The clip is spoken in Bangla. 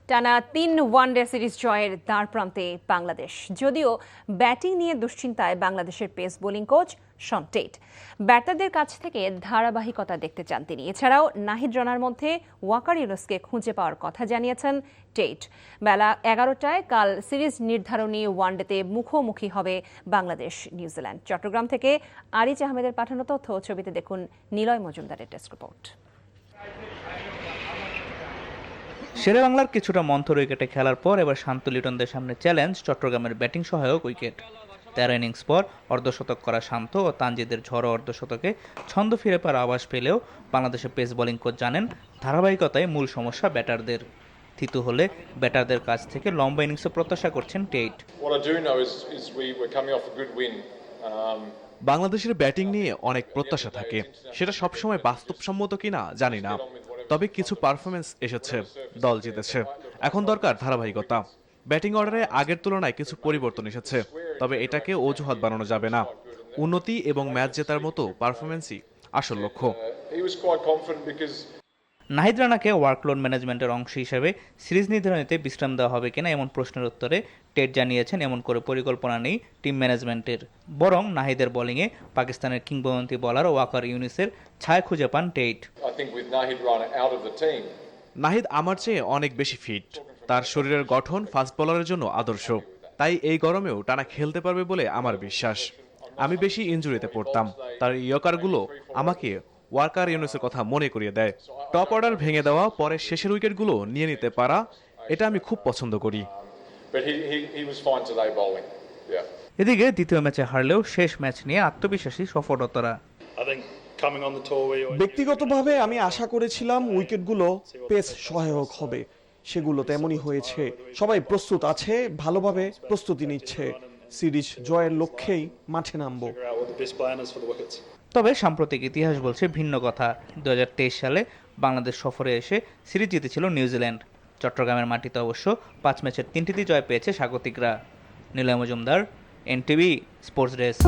টানা ৩ ওয়ানডে সিরিজ জয়ের দ্বারপ্রান্তে বাংলাদেশ। যদিও ব্যাটিং নিয়ে দুশ্চিন্তায় বাংলাদেশের pace bowling coach Shaun Tait. ব্যাটারদের কাছ থেকে ধারাবাহিকতা দেখতে চান তিনি। এছাড়াও নাহিদ রানার মধ্যে ওয়াকার ইউনুসকে খুঁজে পাওয়ার কথা জানিয়েছেন টেট। বেলা ১১টায় কাল সিরিজ নির্ধারণী ওয়ানডেতে মুখোমুখি হবে বাংলাদেশ নিউজিল্যান্ড। চট্টগ্রাম থেকে আরিজ আহমেদের পাঠানো তথ্য ও ছবিতে দেখুন নিলয় মজুমদারের ডেস্ক রিপোর্ট। শেরেবাংলার কিছুটা মন্থর উইকেটে খেলার পর এবার শান্ত লিটনদের সামনে চ্যালেঞ্জ চট্টগ্রামের ব্যাটিং সহায়ক উইকেট। ১৩ ইনিংস পর অর্ধশতক করা শান্ত ও তানজিদের ঝড়ো অর্ধশতকে ছন্দ ফিরে পাওয়ার আভাস পেলেও বাংলাদেশের পেস বোলিং কোচ জানেন ধারাবাহিকতায় মূল সমস্যা ব্যাটারদের। থিতু হলে ব্যাটারদের কাছ থেকে লম্বা ইনিংসে প্রত্যাশা করছেন টেট। বাংলাদেশের ব্যাটিং নিয়ে অনেক প্রত্যাশা থাকে, সেটা সবসময় বাস্তবসম্মত কিনা জানি না, তবে কিছু পারফরমেন্স এসেছে, দল জিতেছে। এখন দরকার ধারাবাহিকতা। ব্যাটিং অর্ডারে আগের তুলনায় কিছু পরিবর্তন এসেছে, তবে এটাকে অজুহাত বানানো যাবে না। উন্নতি এবং ম্যাচ জেতার মতো পারফরমেন্সই আসল লক্ষ্য। নাহিদ রানাকে ওয়ার্কলোড ম্যানেজমেন্টের অংশ হিসেবে সিরিজ নির্ধারণীতে বিশ্রাম দেওয়া হবে কিনা এমন প্রশ্নের উত্তরে টেট জানিয়েছেন এমন করে পরিকল্পনা নেই টিম ম্যানেজমেন্টের। বরং নাহিদের বোলিংয়ে পাকিস্তানের কিংবদন্তি বোলার ওয়াকার ইউনুসের ছায়া খুঁজে পান টেট। নাহিদ আমার চেয়ে অনেক বেশি ফিট, তার শরীরের গঠন ফাস্ট বোলারের জন্য আদর্শ, তাই এই গরমেও টানা খেলতে পারবে বলে আমার বিশ্বাস। আমি বেশি ইনজুরিতে পড়তাম, তার ইয়র্কারগুলো আমাকে ওয়াকার ইউনুসের কথা মনে করিয়ে দেয়। টপ অর্ডার ভেঙে দেওয়া, পরে শেষের উইকেটগুলো নিয়ে নিতে পারা, এটা আমি খুব পছন্দ করি। এদিকে দ্বিতীয় ম্যাচে হারলেও শেষ ম্যাচ নিয়ে আত্মবিশ্বাসী সফলতারা। ব্যক্তিগতভাবে আমি আশা করেছিলাম উইকেটগুলো পেস সহায়ক হবে, সেগুলো তেমনই হয়েছে। সবাই প্রস্তুত আছে, ভালোভাবে প্রস্তুতি নিচ্ছে। সিরিজ জয়ের লক্ষ্যেই মাঠে নামবো। তবে সাম্প্রতিক ইতিহাস বলছে ভিন্ন কথা। ২০২৩ সালে বাংলাদেশ সফরে এসে সিরিজ জিতেছিল নিউজিল্যান্ড। চট্টগ্রামের মাটিতে অবশ্য ৫ ম্যাচের ৩টিতে জয় পেয়েছে স্বাগতিকরা। Niloy Majumder, NTV sports desk.